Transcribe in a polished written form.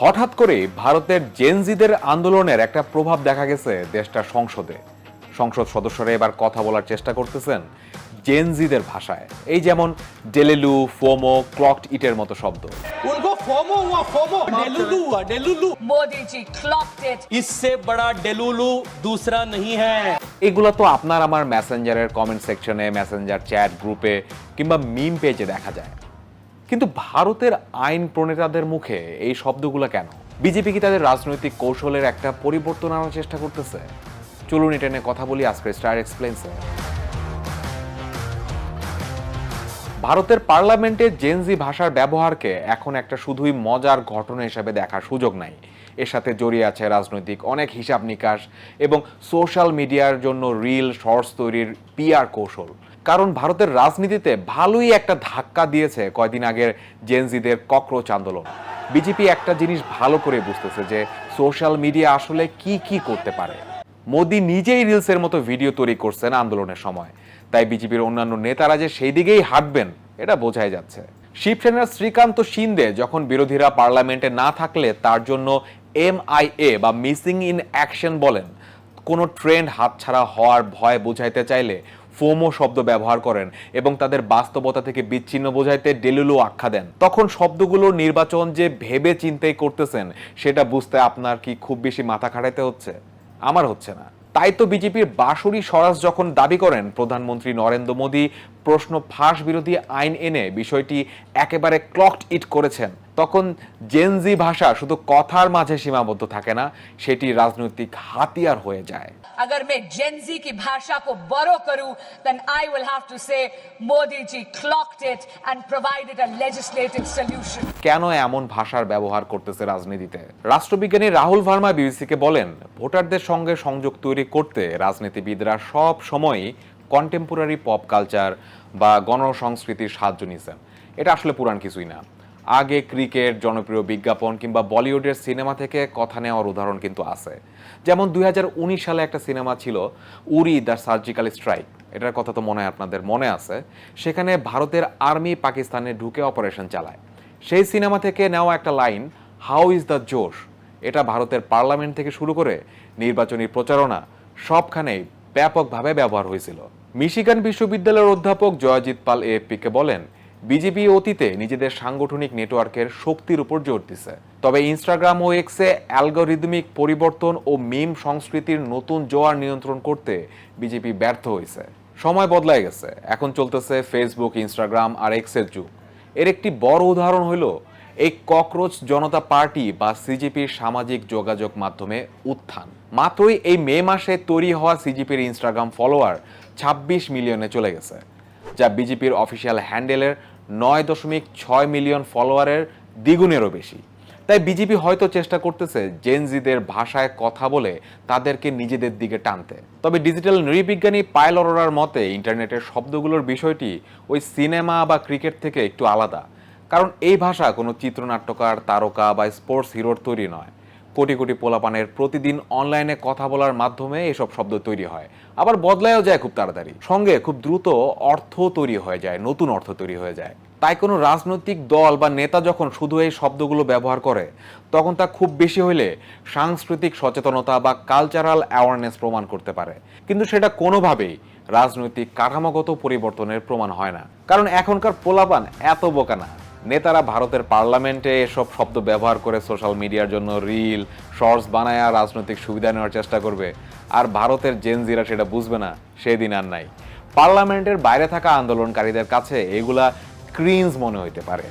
হঠাৎ করে ভারতের জেনজিদের আন্দোলনের একটা প্রভাব দেখা গেছে দেশটার সংসদে। সংসদ সদস্যরা এবার কথা বলার চেষ্টা করতেছেন জেনজিদের ভাষায়। এই যেমন ডেলেলু, ফোমো, ক্লকড ইটের মতো শব্দ। उनको फोमो हुआ फोमो डेलुलू हुआ डेलुलू मोदी जी clocked it. इससे बड़ा डेलुलू दूसरा नहीं है। এগুলো তো আপনার আমার মেসেঞ্জারের কমেন্ট সেকশনে, মেসেঞ্জার চ্যাট গ্রুপে কিংবা মিম পেজে দেখা যায়। কিন্তু ভারতের আইন প্রণেতাদের মুখে এই শব্দগুলো কেন? বিজেপি কি তাদের রাজনৈতিক কৌশলের একটা পরিবর্তন আনার চেষ্টা করতেছে? চলুন এটা নিয়ে কথা বলি আজকে স্টার এক্সপ্লেইনসে। ভারতের পার্লামেন্টে জেনজি ভাষার ব্যবহারকে এখন একটা শুধুই মজার ঘটনা হিসেবে দেখার সুযোগ নাই। এর সাথে জড়িয়ে আছে রাজনৈতিক অনেক হিসাব নিকাশ এবং সোশ্যাল মিডিয়ার জন্য রিল শর্টস তৈরির পিআর কৌশল। কারণ ভারতের রাজনীতিতে ভালোই একটা ধাক্কা দিয়েছে কয়দিন আগের জেনজিদের ককরোচ আন্দোলন। বিজেপি একটা জিনিস ভালো করে বুঝতেছে যে সোশ্যাল মিডিয়া আসলে কি করতে পারে। মোদি নিজেই রিলসের মতো ভিডিও তৈরি করছেন আন্দোলনের সময়, তাই বিজেপির অন্যান্য নেতারা যে সেই দিকেই হাঁটবেন এটা বোঝাই যাচ্ছে। শিবসেনার শ্রীকান্ত শিন্দে যখন বিরোধীরা পার্লামেন্টে না থাকলে তার জন্য MIA বা মিসিং ইন অ্যাকশন বলেন, কোনো ট্রেন্ড হাতছাড়া হওয়ার ভয় বোঝাইতে চাইলে ফোমো শব্দ ব্যবহার করেন এবং তাদের বাস্তবতা থেকে বিচ্ছিন্ন বোঝাইতে ডেলুলু আখ্যা দেন, তখন শব্দগুলোর নির্বাচন যে ভেবে চিন্তাই করতেছেন সেটা বুঝতে আপনার কি খুব বেশি মাথা খাটাইতে হচ্ছে? আমার হচ্ছে না। তাই তো বিজেপির বাঁশুড়ি স্বরাজ যখন দাবি করেন প্রধানমন্ত্রী নরেন্দ্র মোদী প্রশ্ন ফাঁস বিরোধী আইন এনে বিষয়টি একেবারে ক্লকড ইট করেছেন, তখন জেনজি ভাষা শুধু কথার মাঝে সীমাবদ্ধ থাকে না, সেটি রাজনৈতিক হাতিয়ার হয়ে যায়। अगर मैं जेनजी की भाषा को बोरो करूं, then I will have to say Modi ji clocked it and provided a legislative solution. কেন এমন ভাষার ব্যবহার করতেছে রাজনীতিতে? রাষ্ট্রবিজ্ঞানী রাহুল ভার্মা বিবিসিকে বলেন, ভোটারদের সঙ্গে সংযোগ তৈরি করতে রাজনীতিবিদরা সব সময়ই কন্টেম্পোরারি পপ কালচার বা গণসংস্কৃতির সাহায্য নিয়েছেন। এটা আসলে পুরান কিছুই না। আগে ক্রিকেট, জনপ্রিয় বিজ্ঞাপন কিংবা বলিউডের সিনেমা থেকে কথা নেওয়ার উদাহরণ কিন্তু আছে। যেমন 2019 সালে একটা সিনেমা ছিল উরি দ্য সার্জিক্যাল স্ট্রাইক, এটার কথা তো মনে হয় আপনাদের মনে আছে। সেখানে ভারতের আর্মি পাকিস্তানে ঢুকে অপারেশন চালায়। সেই সিনেমা থেকে নেওয়া একটা লাইন, হাউ ইজ দ্য জোশ, এটা ভারতের পার্লামেন্ট থেকে শুরু করে নির্বাচনী প্রচারণা সবখানেই ব্যাপকভাবে ব্যবহার হয়েছিল। মিশিগান বিশ্ববিদ্যালয়ের অধ্যাপক জয়জিৎ পাল AFP-কে বলেন, বিজেপি অতীতে নিজেদের সাংগঠনিক নেটওয়ার্কের শক্তির উপর জোর দিছে, তবে ইনস্টাগ্রাম ও এক্সে অ্যালগরিদমিক পরিবর্তন ও মিম সংস্কৃতির নতুন জোয়ার নিয়ন্ত্রণ করতে বিজেপি ব্যর্থ হয়েছে। সময় বদলায় গেছে, এখন চলতেছে ফেসবুক, ইনস্টাগ্রাম আর এক্সের যুগ। এর একটি বড় উদাহরণ হইল এই ককরোচ জনতা পার্টি বা সিজিপির সামাজিক যোগাযোগ মাধ্যমে উত্থান। মাত্রই এই মে মাসে তৈরি হওয়া সিজিপির ইনস্টাগ্রাম ফলোয়ার 26 মিলিয়নে চলে গেছে, যা বিজেপির অফিসিয়াল হ্যান্ডেলের 9.6 মিলিয়ন ফলোয়ারের দ্বিগুণেরও বেশি। তাই বিজেপি হয়তো চেষ্টা করতেছে জেনজিদের ভাষায় কথা বলে তাদেরকে নিজেদের দিকে টানতে। তবে ডিজিটাল নৃবিজ্ঞানী পায়েল অরোরার মতে ইন্টারনেটের শব্দগুলোর বিষয়টি ওই সিনেমা বা ক্রিকেট থেকে একটু আলাদা। কারণ এই ভাষা কোনো চিত্রনাট্যকার, তারকা বা স্পোর্টস হিরোর তৈরি নয়। কোটি কোটি পোলাপানের প্রতিদিন অনলাইনে কথা বলার মাধ্যমে এসব শব্দ তৈরি হয়, আবার বদলায়ও যায় খুব তাড়াতাড়ি। সঙ্গে খুব দ্রুত অর্থ তৈরি হয়ে যায়, নতুন অর্থ তৈরি হয়ে যায়। তাই কোনো রাজনৈতিক দল বা নেতা যখন শুধু এই শব্দগুলো ব্যবহার করে, তখন তা খুব বেশি হইলে সাংস্কৃতিক সচেতনতা বা কালচারাল অ্যাওয়ারনেস প্রমাণ করতে পারে, কিন্তু সেটা কোনোভাবেই রাজনৈতিক কাঠামোগত পরিবর্তনের প্রমাণ হয় না। কারণ এখনকার পোলাপান এত বোকা না। নেতারা ভারতের পার্লামেন্টে এসব শব্দ ব্যবহার করে সোশ্যাল মিডিয়ার জন্য রিল শর্টস বানায় রাজনৈতিক সুবিধা নেওয়ার চেষ্টা করবে, আর ভারতের জেনজিরা সেটা বুঝবে না, সেদিন আর নাই। পার্লামেন্টের বাইরে থাকা আন্দোলনকারীদের কাছে এগুলা ক্রিঞ্জ মনে হইতে পারে।